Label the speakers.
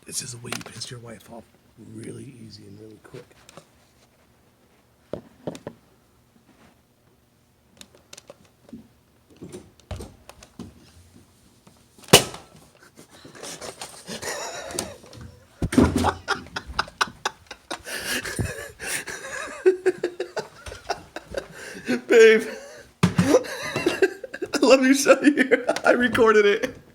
Speaker 1: This is the way you piss your wife off really easy and really quick. Babe, let me show you. I recorded it.